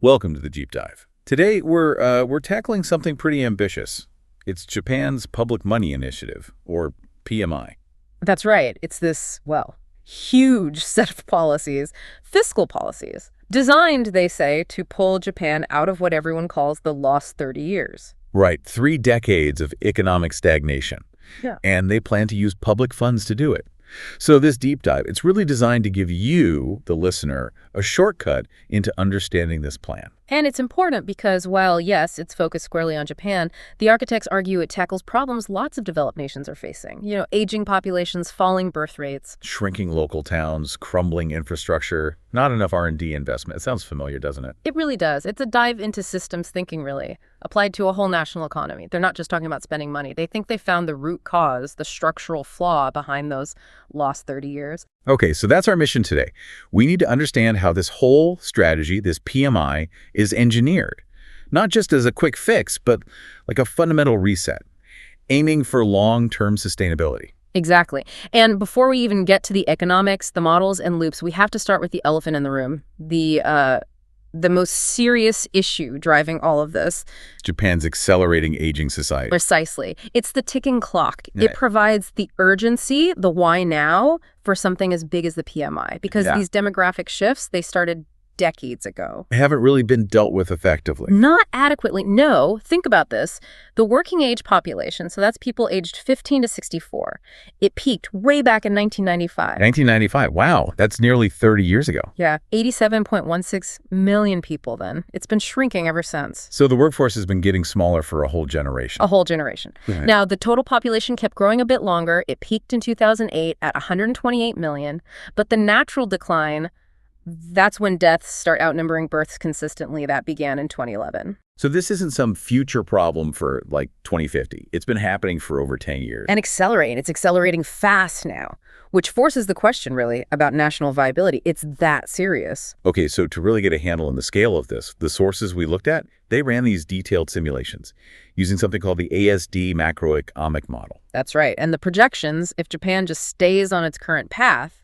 Welcome to the Deep Dive. Today, we're tackling something pretty ambitious. It's Japan's Public Money Initiative, or PMI. That's right. It's this, huge set of policies, fiscal policies, designed, they say, to pull Japan out of what everyone calls the lost 30 years. Right, 3 decades of economic stagnation. Yeah. And they plan to use public funds to do it. So this deep dive, it's really designed to give you, the listener, a shortcut into understanding this plan. And it's important because while, yes, it's focused squarely on Japan, the architects argue it tackles problems lots of developed nations are facing. Aging populations, falling birth rates. Shrinking local towns, crumbling infrastructure, not enough R&D investment. It sounds familiar, doesn't it? It really does. It's a dive into systems thinking, really, applied to a whole national economy. They're not just talking about spending money. They think they found the root cause, the structural flaw behind those lost 30 years. Okay, so that's our mission today. We need to understand how this whole strategy, this PMI, is engineered. Not just as a quick fix, but like a fundamental reset, aiming for long-term sustainability. Exactly. And before we even get to the economics, the models, and loops, we have to start with the elephant in the room, the most serious issue driving all of this. Japan's accelerating aging society. Precisely. It's the ticking clock. Yeah. It provides the urgency, the why now, for something as big as the PMI. Because these demographic shifts, they started decades ago. Haven't really been dealt with effectively. Not adequately. No, think about this. The working age population, so that's people aged 15 to 64, it peaked way back in 1995. 1995, wow, that's nearly 30 years ago. Yeah, 87.16 million people then. It's been shrinking ever since. So the workforce has been getting smaller for a whole generation. A whole generation. Right. Now, the total population kept growing a bit longer. It peaked in 2008 at 128 million, but the natural decline, that's when deaths start outnumbering births consistently. That began in 2011. So this isn't some future problem for, 2050. It's been happening for over 10 years. And accelerating. It's accelerating fast now, which forces the question, really, about national viability. It's that serious. Okay, so to really get a handle on the scale of this, the sources we looked at, they ran these detailed simulations using something called the ASD macroeconomic model. That's right. And the projections, if Japan just stays on its current path,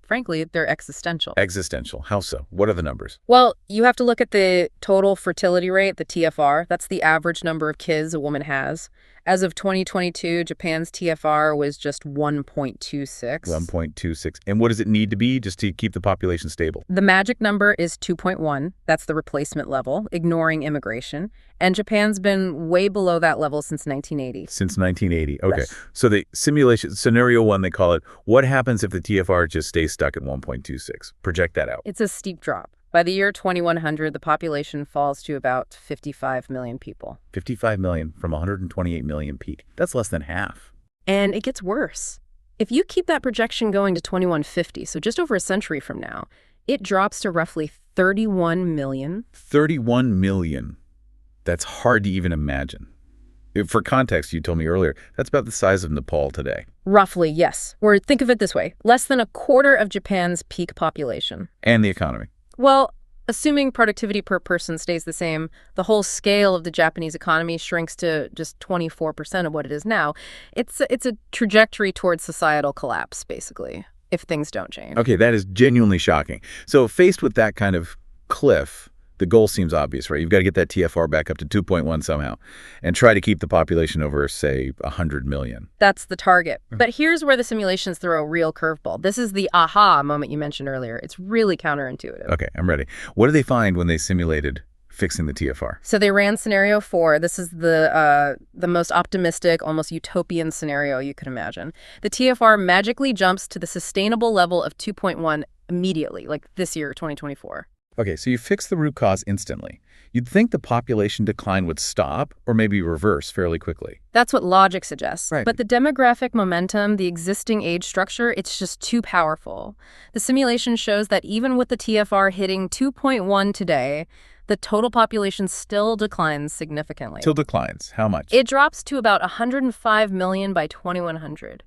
frankly, they're existential. Existential. How so? What are the numbers? Well, you have to look at the total fertility rate, the TFR. That's the average number of kids a woman has. As of 2022, Japan's TFR was just 1.26. 1.26. And what does it need to be just to keep the population stable? The magic number is 2.1. That's the replacement level, ignoring immigration. And Japan's been way below that level since 1980. Since 1980. Okay. Yes. So the simulation, scenario 1, they call it, what happens if the TFR just stays stuck at 1.26? Project that out. It's a steep drop. By the year 2100, the population falls to about 55 million people. 55 million from 128 million peak. That's less than half. And it gets worse. If you keep that projection going to 2150, so just over a century from now, it drops to roughly 31 million. 31 million. That's hard to even imagine. For context, you told me earlier, that's about the size of Nepal today. Roughly, yes. Or think of it this way, less than a quarter of Japan's peak population. And the economy. Well, assuming productivity per person stays the same, the whole scale of the Japanese economy shrinks to just 24% of what it is now. It's a trajectory towards societal collapse, basically, if things don't change. Okay, that is genuinely shocking. So faced with that kind of cliff, the goal seems obvious, right? You've got to get that TFR back up to 2.1 somehow and try to keep the population over, say, 100 million. That's the target. But here's where the simulations throw a real curveball. This is the aha moment you mentioned earlier. It's really counterintuitive. Okay, I'm ready. What did they find when they simulated fixing the TFR? So they ran scenario 4. This is the most optimistic, almost utopian scenario you could imagine. The TFR magically jumps to the sustainable level of 2.1 immediately, like this year, 2024. Okay, so you fix the root cause instantly. You'd think the population decline would stop or maybe reverse fairly quickly. That's what logic suggests. Right. But the demographic momentum, the existing age structure, it's just too powerful. The simulation shows that even with the TFR hitting 2.1 today, the total population still declines significantly. Still declines. How much? It drops to about 105 million by 2100.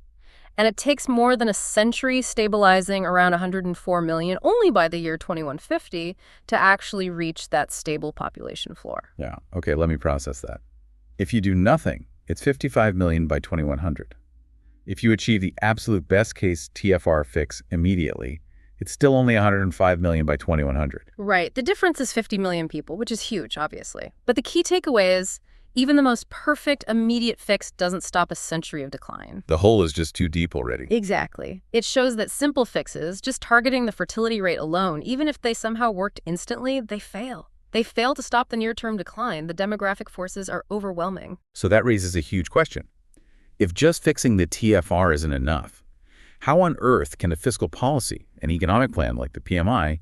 And it takes more than a century stabilizing around 104 million only by the year 2150 to actually reach that stable population floor. Yeah, okay, let me process that. If you do nothing, it's 55 million by 2100. If you achieve the absolute best case TFR fix immediately, It's still only 105 million by 2100. Right. The difference is 50 million people, which is huge, obviously. But the key takeaway is even the most perfect immediate fix doesn't stop a century of decline. The hole is just too deep already. Exactly. It shows that simple fixes, just targeting the fertility rate alone, even if they somehow worked instantly, they fail. They fail to stop the near-term decline. The demographic forces are overwhelming. So that raises a huge question. If just fixing the TFR isn't enough, how on earth can a fiscal policy, an economic plan like the PMI,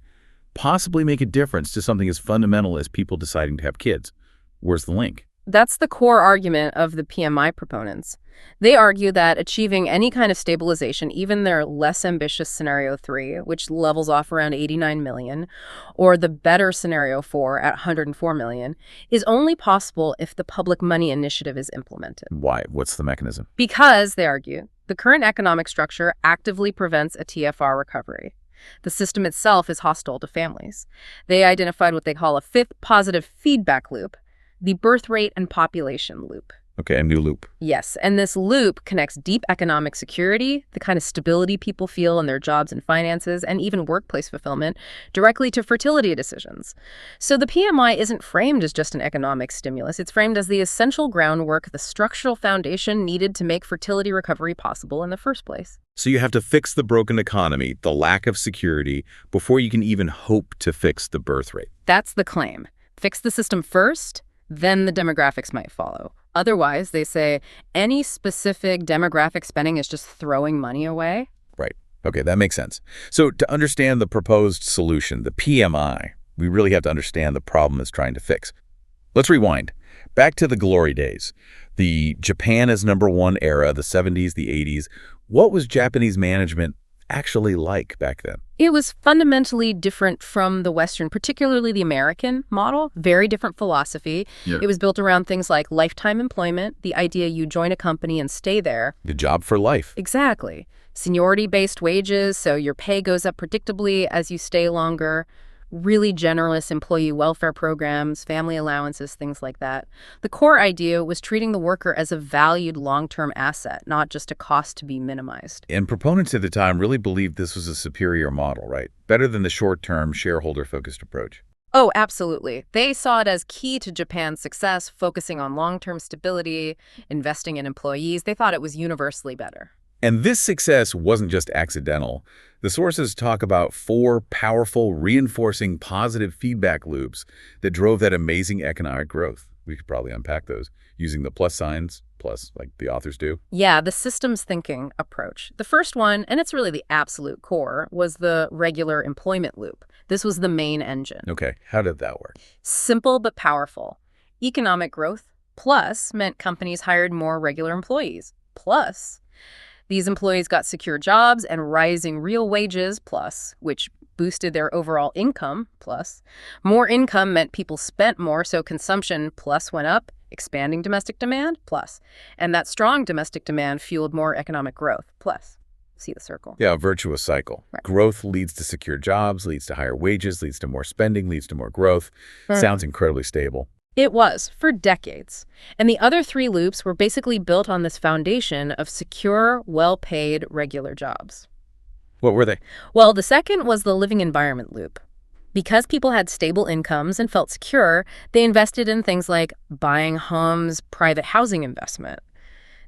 possibly make a difference to something as fundamental as people deciding to have kids? Where's the link? That's the core argument of the PMI proponents. They argue that achieving any kind of stabilization, even their less ambitious scenario 3, which levels off around 89 million, or the better scenario 4 at 104 million, is only possible if the public money initiative is implemented. Why? What's the mechanism? Because, they argue, the current economic structure actively prevents a TFR recovery. The system itself is hostile to families. They identified what they call a fifth positive feedback loop, the birth rate and population loop. Okay, a new loop. Yes, and this loop connects deep economic security, the kind of stability people feel in their jobs and finances, and even workplace fulfillment, directly to fertility decisions. So the PMI isn't framed as just an economic stimulus. It's framed as the essential groundwork, the structural foundation needed to make fertility recovery possible in the first place. So you have to fix the broken economy, the lack of security, before you can even hope to fix the birth rate. That's the claim. Fix the system first, then the demographics might follow. Otherwise, they say, any specific demographic spending is just throwing money away. Right. Okay, that makes sense. So to understand the proposed solution, the PMI, we really have to understand the problem it's trying to fix. Let's rewind. Back to the glory days. The Japan as #1 era, the 70s, the 80s. What was Japanese management actually like back then? It was fundamentally different from the Western, particularly the American model. Very different philosophy. Yeah. It was built around things like lifetime employment, the idea you join a company and stay there. The job for life. Exactly. Seniority-based wages, so your pay goes up predictably as you stay longer. Really generous employee welfare programs, family allowances, things like that. The core idea was treating the worker as a valued long-term asset, not just a cost to be minimized. And proponents at the time really believed this was a superior model, right? Better than the short-term, shareholder-focused approach. Oh, absolutely. They saw it as key to Japan's success, focusing on long-term stability, investing in employees. They thought it was universally better. And this success wasn't just accidental. The sources talk about 4 powerful, reinforcing positive feedback loops that drove that amazing economic growth. We could probably unpack those using the plus signs, plus, like the authors do. Yeah, the systems thinking approach. The first one, and it's really the absolute core, was the regular employment loop. This was the main engine. Okay, how did that work? Simple but powerful. Economic growth plus meant companies hired more regular employees. Plus, these employees got secure jobs and rising real wages, plus, which boosted their overall income, plus. More income meant people spent more, so consumption, plus, went up, expanding domestic demand, plus. And that strong domestic demand fueled more economic growth, plus. See the circle? Yeah, a virtuous cycle. Right. Growth leads to secure jobs, leads to higher wages, leads to more spending, leads to more growth. Sounds incredibly stable. It was, for decades. And the other 3 loops were basically built on this foundation of secure, well-paid, regular jobs. What were they? Well, the second was the living environment loop. Because people had stable incomes and felt secure, they invested in things like buying homes, private housing investment.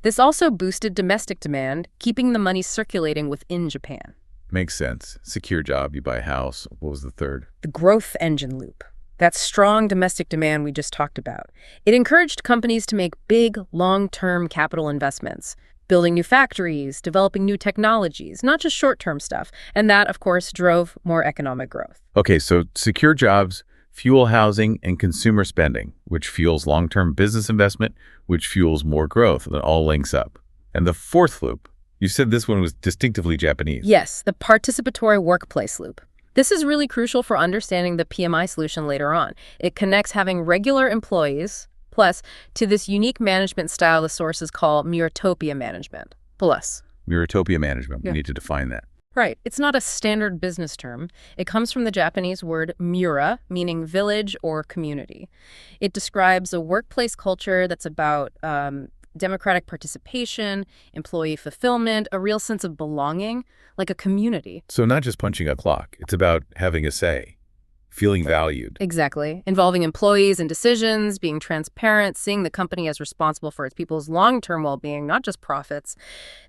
This also boosted domestic demand, keeping the money circulating within Japan. Makes sense. Secure job, you buy a house. What was the third? The growth engine loop. That strong domestic demand we just talked about. It encouraged companies to make big, long-term capital investments, building new factories, developing new technologies, not just short-term stuff. And that, of course, drove more economic growth. Okay, so secure jobs, fuel housing, and consumer spending, which fuels long-term business investment, which fuels more growth. That all links up. And the fourth loop, you said this one was distinctively Japanese. Yes, the participatory workplace loop. This is really crucial for understanding the PMI solution later on. It connects having regular employees, plus, to this unique management style the sources call MuRatopia management, plus. MuRatopia management. Yeah. We need to define that. Right. It's not a standard business term. It comes from the Japanese word mura, meaning village or community. It describes a workplace culture that's about democratic participation, employee fulfillment, a real sense of belonging, like a community. So not just punching a clock, it's about having a say, feeling valued. Exactly. Involving employees in decisions, being transparent, seeing the company as responsible for its people's long-term well-being, not just profits.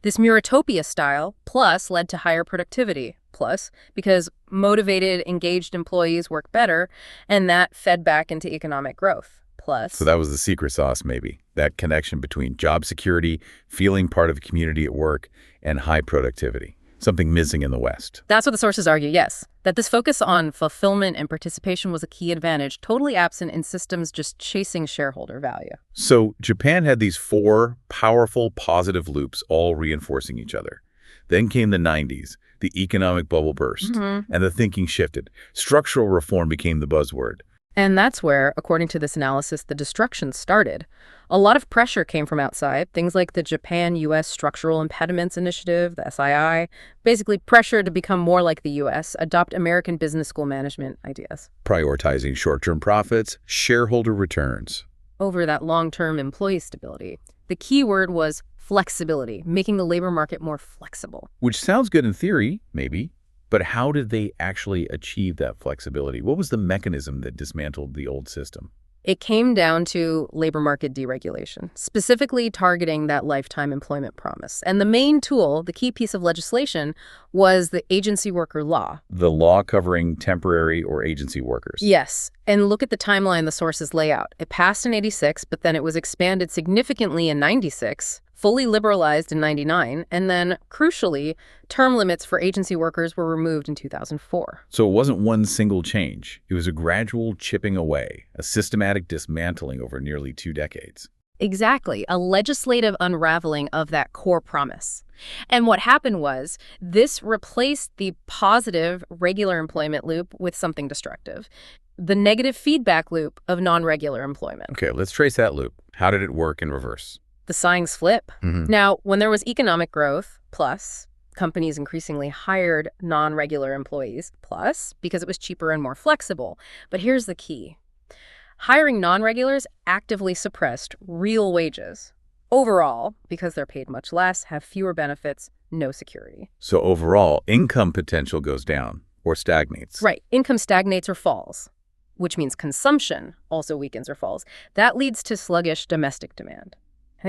This MuRatopia style, plus, led to higher productivity. Plus, because motivated, engaged employees work better, and that fed back into economic growth. Plus. So that was the secret sauce, maybe. That connection between job security, feeling part of a community at work, and high productivity. Something missing in the West. That's what the sources argue, yes. That this focus on fulfillment and participation was a key advantage, totally absent in systems just chasing shareholder value. So Japan had these 4 powerful positive loops all reinforcing each other. Then came the 90s, the economic bubble burst, and the thinking shifted. Structural reform became the buzzword. And that's where, according to this analysis, the destruction started. A lot of pressure came from outside, things like the Japan-U.S. Structural Impediments Initiative, the SII, basically pressure to become more like the U.S., adopt American business school management ideas. Prioritizing short-term profits, shareholder returns. Over that long-term employee stability. The key word was flexibility, making the labor market more flexible. Which sounds good in theory, maybe. But how did they actually achieve that flexibility? What was the mechanism that dismantled the old system? It came down to labor market deregulation, specifically targeting that lifetime employment promise. And the main tool, the key piece of legislation, was the agency worker law. The law covering temporary or agency workers. Yes. And look at the timeline the sources lay out. It passed in 86, but then it was expanded significantly in 96, fully liberalized in 99, and then, crucially, term limits for agency workers were removed in 2004. So it wasn't one single change. It was a gradual chipping away, a systematic dismantling over nearly 2 decades. Exactly, a legislative unraveling of that core promise. And what happened was, this replaced the positive regular employment loop with something destructive. The negative feedback loop of non-regular employment. Okay, let's trace that loop. How did it work in reverse? The signs flip. Now, when there was economic growth, plus, companies increasingly hired non-regular employees, plus, because it was cheaper and more flexible. But here's the key. Hiring non-regulars actively suppressed real wages. Overall, because they're paid much less, have fewer benefits, no security. So overall, income potential goes down or stagnates. Right. Income stagnates or falls, which means consumption also weakens or falls. That leads to sluggish domestic demand.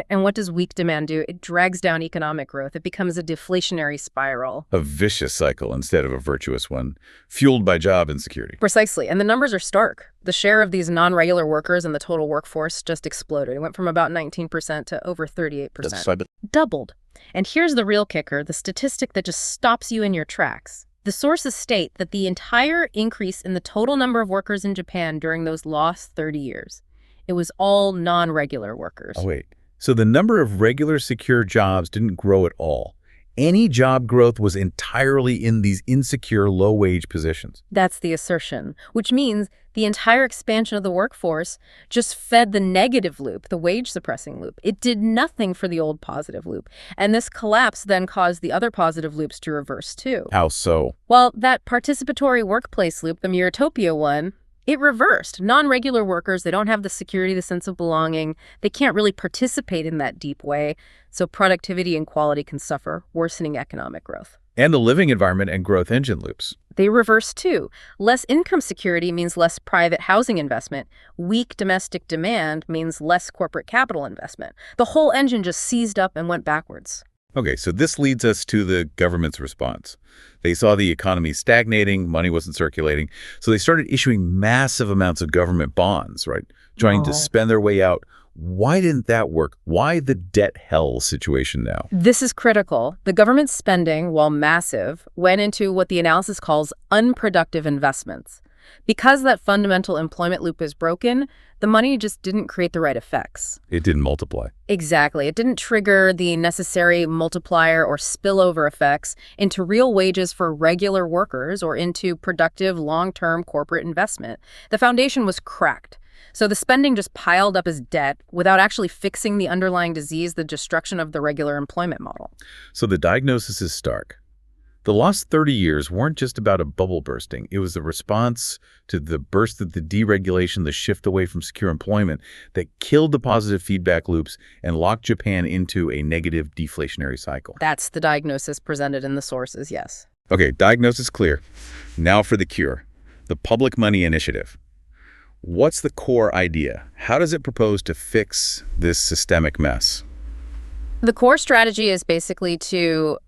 And what does weak demand do? It drags down economic growth. It becomes a deflationary spiral. A vicious cycle instead of a virtuous one, fueled by job insecurity. Precisely. And the numbers are stark. The share of these non-regular workers in the total workforce just exploded. It went from about 19% to over 38%. Doubled. And here's the real kicker, the statistic that just stops you in your tracks. The sources state that the entire increase in the total number of workers in Japan during those lost 30 years, it was all non-regular workers. Oh, wait. So the number of regular secure jobs didn't grow at all. Any job growth was entirely in these insecure, low-wage positions. That's the assertion, which means the entire expansion of the workforce just fed the negative loop, the wage-suppressing loop. It did nothing for the old positive loop. And this collapse then caused the other positive loops to reverse, too. How so? Well, that participatory workplace loop, the MuRatopia one, it reversed. Non-regular workers, they don't have the security, the sense of belonging. They can't really participate in that deep way. So productivity and quality can suffer, worsening economic growth. And the living environment and growth engine loops. They reverse too. Less income security means less private housing investment. Weak domestic demand means less corporate capital investment. The whole engine just seized up and went backwards. Okay, so this leads us to the government's response. They saw the economy stagnating, money wasn't circulating, so they started issuing massive amounts of government bonds, right? Trying to spend their way out. Why didn't that work? Why the debt hell situation now? This is critical. The government spending, while massive, went into what the analysis calls unproductive investments. Because that fundamental employment loop is broken, the money just didn't create the right effects. It didn't multiply. Exactly. It didn't trigger the necessary multiplier or spillover effects into real wages for regular workers or into productive long-term corporate investment. The foundation was cracked. So the spending just piled up as debt without actually fixing the underlying disease, the destruction of the regular employment model. So the diagnosis is stark. The lost 30 years weren't just about a bubble bursting. It was the response to the burst of the deregulation, the shift away from secure employment that killed the positive feedback loops and locked Japan into a negative deflationary cycle. That's the diagnosis presented in the sources, yes. Okay, diagnosis clear. Now for the cure. The public money initiative. What's the core idea? How does it propose to fix this systemic mess? The core strategy is basically to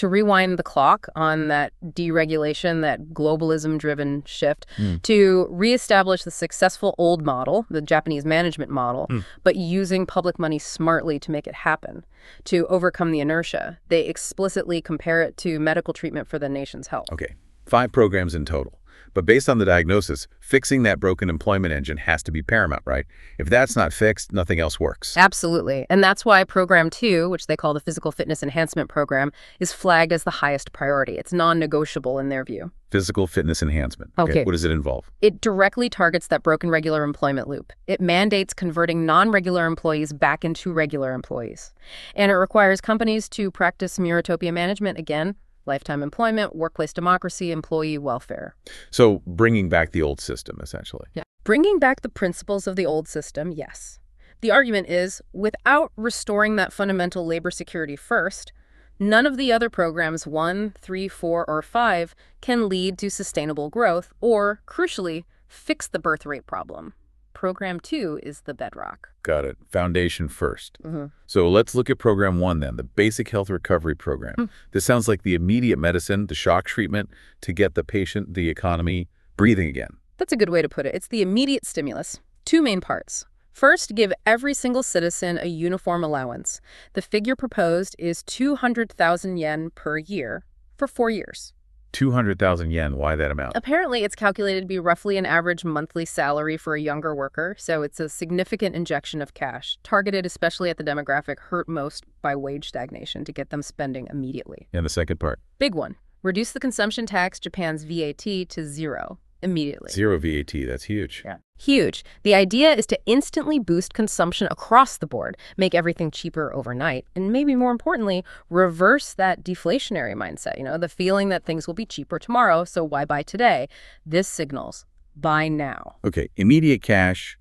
rewind the clock on that deregulation, that globalism-driven shift, to reestablish the successful old model, the Japanese management model, but using public money smartly to make it happen, to overcome the inertia. They explicitly compare it to medical treatment for the nation's health. Okay, 5 programs in total. But based on the diagnosis, fixing that broken employment engine has to be paramount, right? If that's not fixed, nothing else works. Absolutely. And that's why Program 2, which they call the Physical Fitness Enhancement Program, is flagged as the highest priority. It's non-negotiable in their view. Physical fitness enhancement. Okay. What does it involve? It directly targets that broken regular employment loop. It mandates converting non-regular employees back into regular employees. And it requires companies to practice MuRatopia management again, lifetime employment, workplace democracy, employee welfare. So bringing back the old system, essentially. Yeah. Bringing back the principles of the old system, yes. The argument is, without restoring that fundamental labor security first, none of the other programs 1, 3, 4, or 5 can lead to sustainable growth or, crucially, fix the birth rate problem. Program 2 is the bedrock. Got it. Foundation first. So let's look at Program 1 then, the Basic Health Recovery Program. This sounds like the immediate medicine, the shock treatment to get the patient, the economy, breathing again. That's a good way to put it. It's the immediate stimulus. 2 main parts. First, give every single citizen a uniform allowance. The figure proposed is 200,000 yen per year for 4 years. 200,000 yen, why that amount? Apparently, it's calculated to be roughly an average monthly salary for a younger worker, so it's a significant injection of cash, targeted especially at the demographic hurt most by wage stagnation to get them spending immediately. And the second part? Big one. Reduce the consumption tax, Japan's VAT, to 0 immediately. 0 VAT, that's huge. Yeah. Huge. The idea is to instantly boost consumption across the board, make everything cheaper overnight, and maybe more importantly, reverse that deflationary mindset, the feeling that things will be cheaper tomorrow, so why buy today? This signals, buy now. Okay, immediate cash,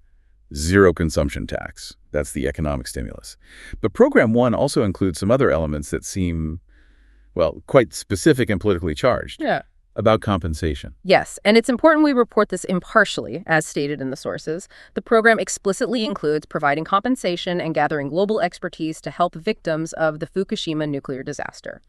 0 consumption tax. That's the economic stimulus. But Program 1 also includes some other elements that seem, well, quite specific and politically charged. Yeah. About compensation. Yes, and it's important we report this impartially, as stated in the sources. The program explicitly includes providing compensation and gathering global expertise to help victims of the Fukushima nuclear disaster.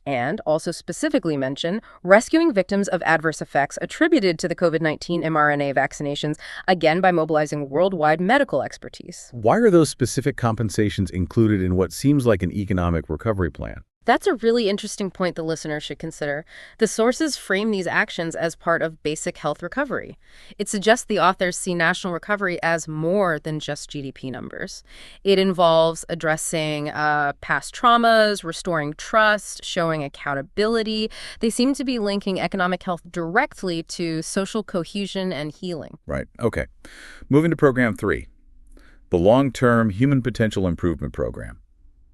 And also specifically mention rescuing victims of adverse effects attributed to the COVID-19 mRNA vaccinations, again by mobilizing worldwide medical expertise. Why are those specific compensations included in what seems like an economic recovery plan? That's a really interesting point the listener should consider. The sources frame these actions as part of basic health recovery. It suggests the authors see national recovery as more than just GDP numbers. It involves addressing past traumas, restoring trust, showing accountability. They seem to be linking economic health directly to social cohesion and healing. Right. Okay. Moving to Program 3, the Long-Term Human Potential Improvement Program.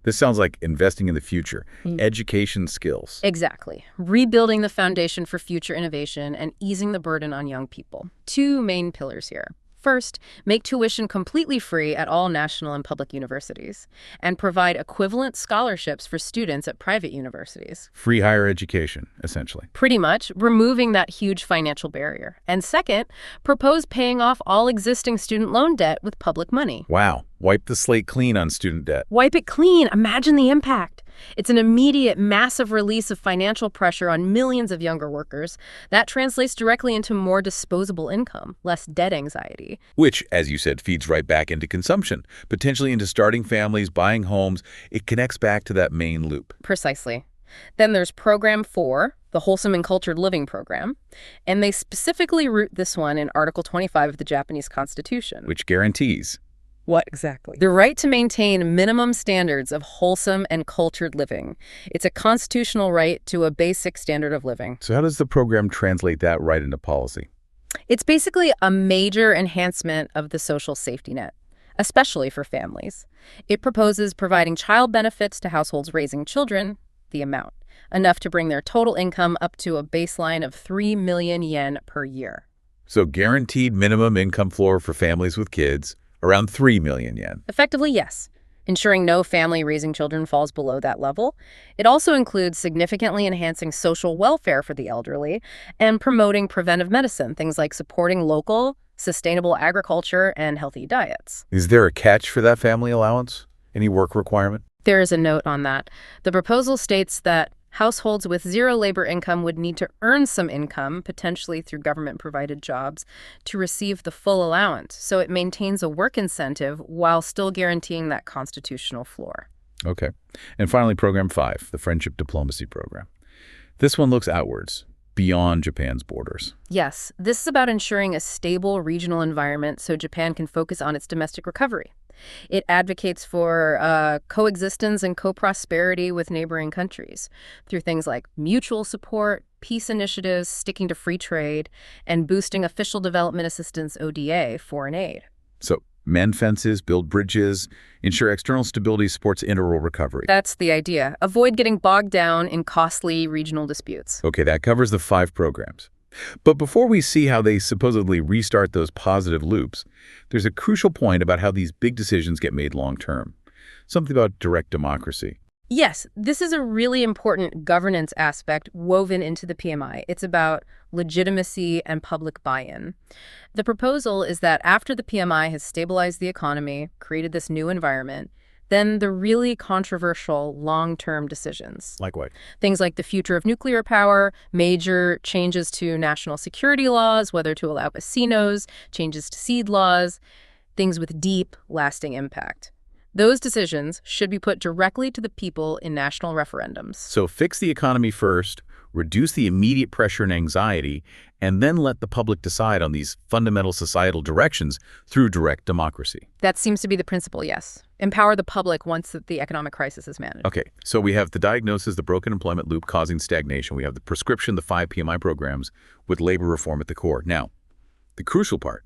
This sounds like investing in the future, education skills. Exactly. Rebuilding the foundation for future innovation and easing the burden on young people. 2 main pillars here. First, make tuition completely free at all national and public universities, and provide equivalent scholarships for students at private universities. Free higher education, essentially. Pretty much, removing that huge financial barrier. And second, propose paying off all existing student loan debt with public money. Wow. Wipe the slate clean on student debt. Wipe it clean. Imagine the impact. It's an immediate, massive release of financial pressure on millions of younger workers. That translates directly into more disposable income, less debt anxiety. Which, as you said, feeds right back into consumption, potentially into starting families, buying homes. It connects back to that main loop. Precisely. Then there's Program 4, the Wholesome and Cultured Living Program, and they specifically root this one in Article 25 of the Japanese Constitution. Which guarantees what exactly? The right to maintain minimum standards of wholesome and cultured living. It's a constitutional right to a basic standard of living. So how does the program translate that right into policy? It's basically a major enhancement of the social safety net, especially for families. It proposes providing child benefits to households raising children, the amount, enough to bring their total income up to a baseline of 3 million yen per year. So guaranteed minimum income floor for families with kids, around 3 million yen. Effectively, yes. Ensuring no family raising children falls below that level. It also includes significantly enhancing social welfare for the elderly and promoting preventive medicine, things like supporting local, sustainable agriculture and healthy diets. Is there a catch for that family allowance? Any work requirement? There is a note on that. The proposal states that households with zero labor income would need to earn some income, potentially through government-provided jobs, to receive the full allowance. So it maintains a work incentive while still guaranteeing that constitutional floor. Okay. And finally, Program 5, the Friendship Diplomacy Program. This one looks outwards, beyond Japan's borders. Yes, this is about ensuring a stable regional environment so Japan can focus on its domestic recovery. It advocates for coexistence and co-prosperity with neighboring countries through things like mutual support, peace initiatives, sticking to free trade, and boosting official development assistance (ODA) foreign aid. So mend fences, build bridges, ensure external stability supports integral recovery. That's the idea. Avoid getting bogged down in costly regional disputes. Okay, that covers the 5 programs. But before we see how they supposedly restart those positive loops, there's a crucial point about how these big decisions get made long-term. Something about direct democracy. Yes, this is a really important governance aspect woven into the PMI. It's about legitimacy and public buy-in. The proposal is that after the PMI has stabilized the economy, created this new environment, then the really controversial long-term decisions. Like what? Things like the future of nuclear power, major changes to national security laws, whether to allow casinos, changes to seed laws, things with deep, lasting impact. Those decisions should be put directly to the people in national referendums. So fix the economy first, reduce the immediate pressure and anxiety, and then let the public decide on these fundamental societal directions through direct democracy. That seems to be the principle, yes. Empower the public once the economic crisis is managed. Okay, so we have the diagnosis, the broken employment loop causing stagnation. We have the prescription, the 5 PMI programs with labor reform at the core. Now, the crucial part.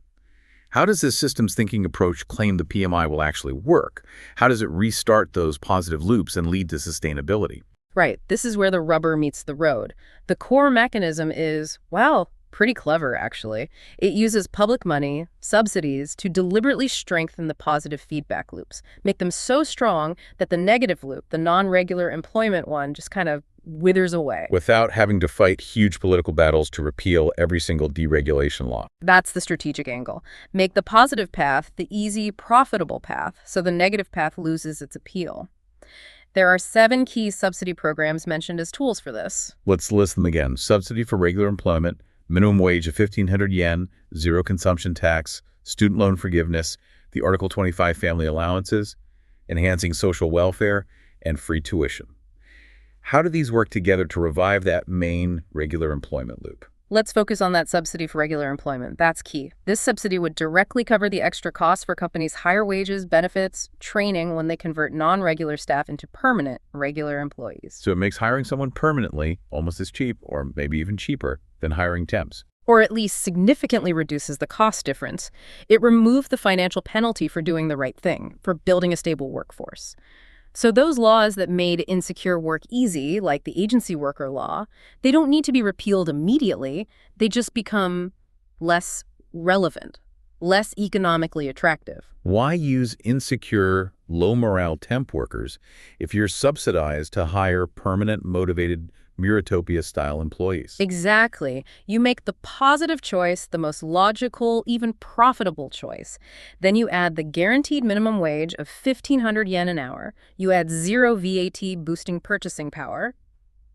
How does this systems thinking approach claim the PMI will actually work? How does it restart those positive loops and lead to sustainability? Right. This is where the rubber meets the road. The core mechanism is, well, pretty clever, actually. It uses public money, subsidies, to deliberately strengthen the positive feedback loops, make them so strong that the negative loop, the non-regular employment one, just kind of withers away. Without having to fight huge political battles to repeal every single deregulation law. That's the strategic angle. Make the positive path the easy, profitable path, so the negative path loses its appeal. There are 7 key subsidy programs mentioned as tools for this. Let's list them again. Subsidy for regular employment, minimum wage of 1,500 yen, zero consumption tax, student loan forgiveness, the Article 25 family allowances, enhancing social welfare, and free tuition. How do these work together to revive that main regular employment loop? Let's focus on that subsidy for regular employment. That's key. This subsidy would directly cover the extra costs for companies' higher wages, benefits, training when they convert non-regular staff into permanent regular employees. So it makes hiring someone permanently almost as cheap, or maybe even cheaper, than hiring temps. Or at least significantly reduces the cost difference. It removed the financial penalty for doing the right thing, for building a stable workforce. So those laws that made insecure work easy, like the agency worker law, they don't need to be repealed immediately. They just become less relevant, less economically attractive. Why use insecure, low-morale temp workers if you're subsidized to hire permanent, motivated, MuRatopia-style employees? Exactly. You make the positive choice the most logical, even profitable choice. Then you add the guaranteed minimum wage of 1,500 yen an hour. You add zero VAT boosting purchasing power.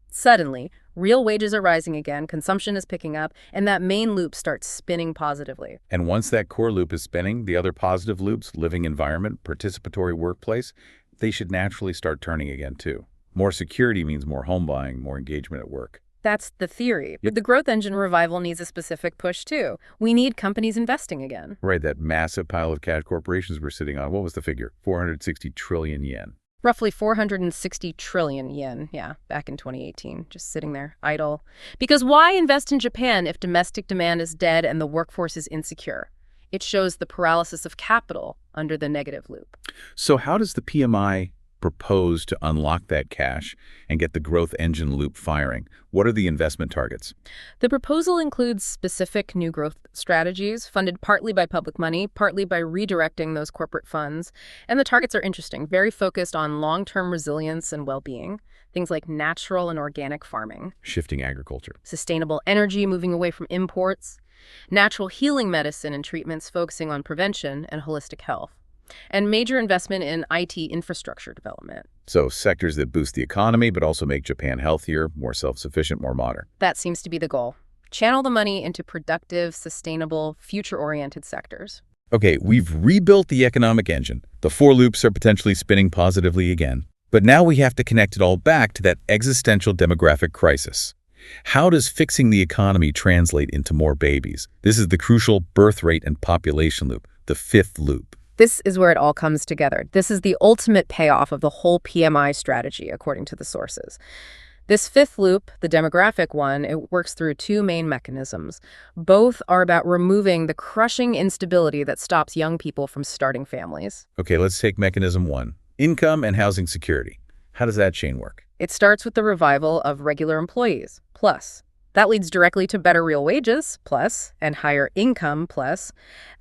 Suddenly, real wages are rising again, consumption is picking up, and that main loop starts spinning positively. And once that core loop is spinning, the other positive loops, living environment, participatory workplace, they should naturally start turning again too. More security means more home buying, more engagement at work. That's the theory. Yep. But the growth engine revival needs a specific push, too. We need companies investing again. Right, that massive pile of cash corporations we're sitting on. What was the figure? 460 trillion yen. Roughly 460 trillion yen, yeah, back in 2018, just sitting there, idle. Because why invest in Japan if domestic demand is dead and the workforce is insecure? It shows the paralysis of capital under the negative loop. So how does the PMI propose to unlock that cash and get the growth engine loop firing? What are the investment targets? The proposal includes specific new growth strategies funded partly by public money, partly by redirecting those corporate funds. And the targets are interesting, very focused on long-term resilience and well-being. Things like natural and organic farming, Shifting agriculture. sustainable energy moving away from imports, natural healing medicine and treatments focusing on prevention and holistic health, and major investment in IT infrastructure development. So sectors that boost the economy but also make Japan healthier, more self-sufficient, more modern. That seems to be the goal. Channel the money into productive, sustainable, future-oriented sectors. Okay, we've rebuilt the economic engine. The four loops are potentially spinning positively again. But now we have to connect it all back to that existential demographic crisis. How does fixing the economy translate into more babies? This is the crucial birth rate and population loop, the fifth loop. This is where it all comes together. This is the ultimate payoff of the whole PMI strategy, according to the sources. This fifth loop, the demographic one, it works through two main mechanisms. Both are about removing the crushing instability that stops young people from starting families. Okay, let's take mechanism one, income and housing security. How does that chain work? It starts with the revival of regular employees, plus. That leads directly to better real wages, plus, and higher income, plus.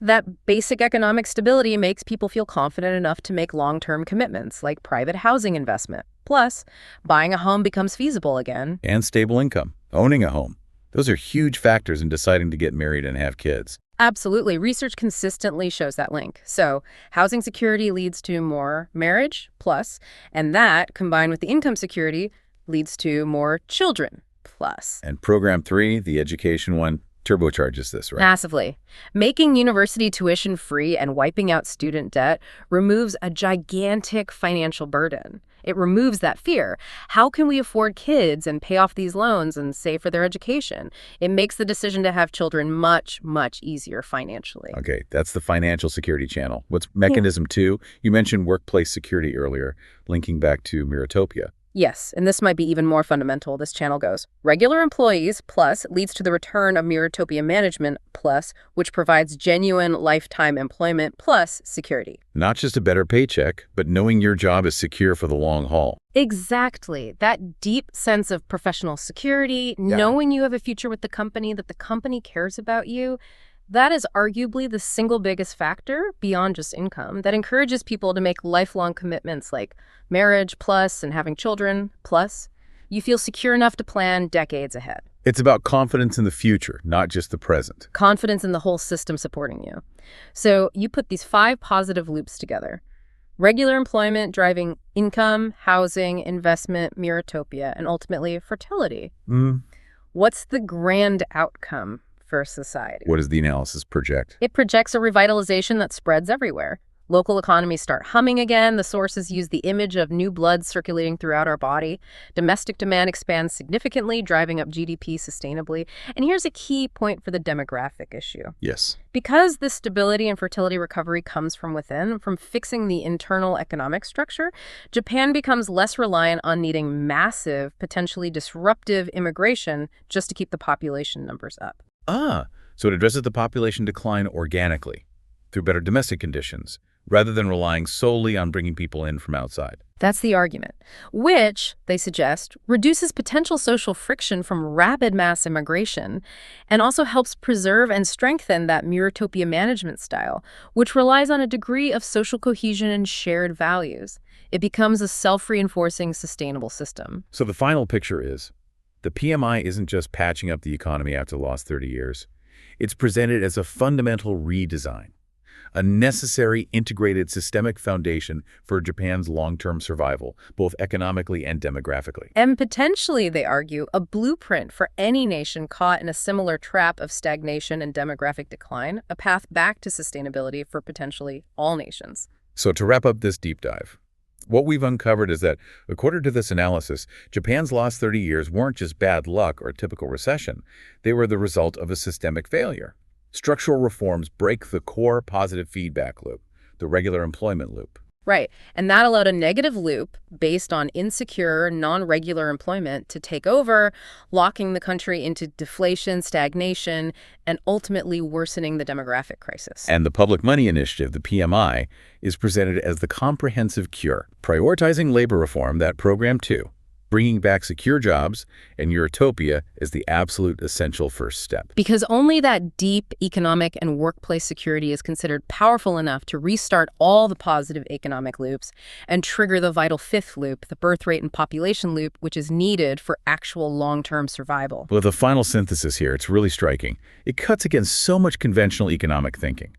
That basic economic stability makes people feel confident enough to make long-term commitments, like private housing investment. Plus, buying a home becomes feasible again. And stable income, owning a home. Those are huge factors in deciding to get married and have kids. Absolutely. Research consistently shows that link. So, housing security leads to more marriage, plus, and that, combined with the income security, leads to more children, plus. And program 3, the education one, turbocharges this, right? Massively. Making university tuition free and wiping out student debt removes a gigantic financial burden. It removes that fear. How can we afford kids and pay off these loans and save for their education? It makes the decision to have children much, much easier financially. Okay, that's the financial security channel. What's mechanism 2? You mentioned workplace security earlier, linking back to MuRatopia. Yes, and this might be even more fundamental. This channel goes regular employees plus leads to the return of MuRatopia management plus, which provides genuine lifetime employment plus security. Not just a better paycheck, but knowing your job is secure for the long haul. Exactly. That deep sense of professional security, knowing you have a future with the company, that the company cares about you, that is arguably the single biggest factor beyond just income that encourages people to make lifelong commitments like marriage plus and having children plus. You feel secure enough to plan decades ahead. It's about confidence in the future, not just the present. Confidence in the whole system supporting you. So you put these 5 positive loops together. Regular employment driving income, housing, investment, MuRatopia, and ultimately fertility. What's the grand outcome for society? What does the analysis project? It projects a revitalization that spreads everywhere. Local economies start humming again. The sources use the image of new blood circulating throughout our body. Domestic demand expands significantly, driving up GDP sustainably. And here's a key point for the demographic issue. Yes. Because this stability and fertility recovery comes from within, from fixing the internal economic structure, Japan becomes less reliant on needing massive, potentially disruptive immigration just to keep the population numbers up. So it addresses the population decline organically, through better domestic conditions, rather than relying solely on bringing people in from outside. That's the argument, which, they suggest, reduces potential social friction from rapid mass immigration and also helps preserve and strengthen that MuRatopia management style, which relies on a degree of social cohesion and shared values. It becomes a self-reinforcing, sustainable system. So the final picture is, the PMI isn't just patching up the economy after the last 30 years. It's presented as a fundamental redesign, a necessary integrated systemic foundation for Japan's long-term survival, both economically and demographically. And potentially, they argue, a blueprint for any nation caught in a similar trap of stagnation and demographic decline, a path back to sustainability for potentially all nations. So to wrap up this deep dive, what we've uncovered is that, according to this analysis, Japan's last 30 years weren't just bad luck or a typical recession. They were the result of a systemic failure. Structural reforms break the core positive feedback loop, the regular employment loop. Right. And that allowed a negative loop based on insecure, non-regular employment to take over, locking the country into deflation, stagnation, and ultimately worsening the demographic crisis. And the Public Money Initiative, the PMI, is presented as the comprehensive cure, prioritizing labor reform, that program too, bringing back secure jobs, and MuRatopia is the absolute essential first step. Because only that deep economic and workplace security is considered powerful enough to restart all the positive economic loops and trigger the vital fifth loop, the birth rate and population loop, which is needed for actual long-term survival. With a final synthesis here, it's really striking. It cuts against so much conventional economic thinking.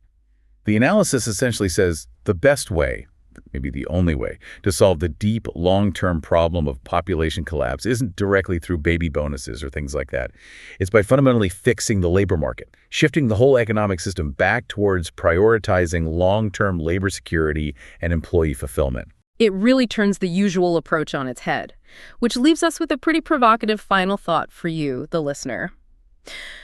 The analysis essentially says the best way, maybe the only way, to solve the deep, long-term problem of population collapse isn't directly through baby bonuses or things like that. It's by fundamentally fixing the labor market, shifting the whole economic system back towards prioritizing long-term labor security and employee fulfillment. It really turns the usual approach on its head, which leaves us with a pretty provocative final thought for you, the listener.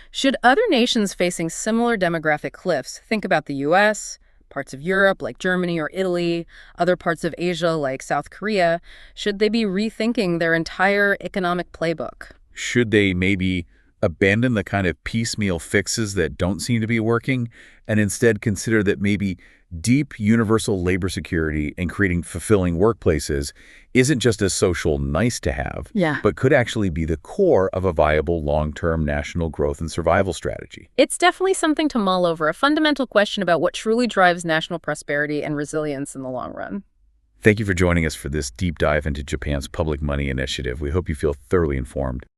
Should other nations facing similar demographic cliffs, think about the US, parts of Europe like Germany or Italy, other parts of Asia like South Korea, should they be rethinking their entire economic playbook? Should they maybe abandon the kind of piecemeal fixes that don't seem to be working and instead consider that maybe deep universal labor security and creating fulfilling workplaces isn't just a social nice-to-have, but could actually be the core of a viable long-term national growth and survival strategy? It's definitely something to mull over, a fundamental question about what truly drives national prosperity and resilience in the long run. Thank you for joining us for this deep dive into Japan's public money initiative. We hope you feel thoroughly informed.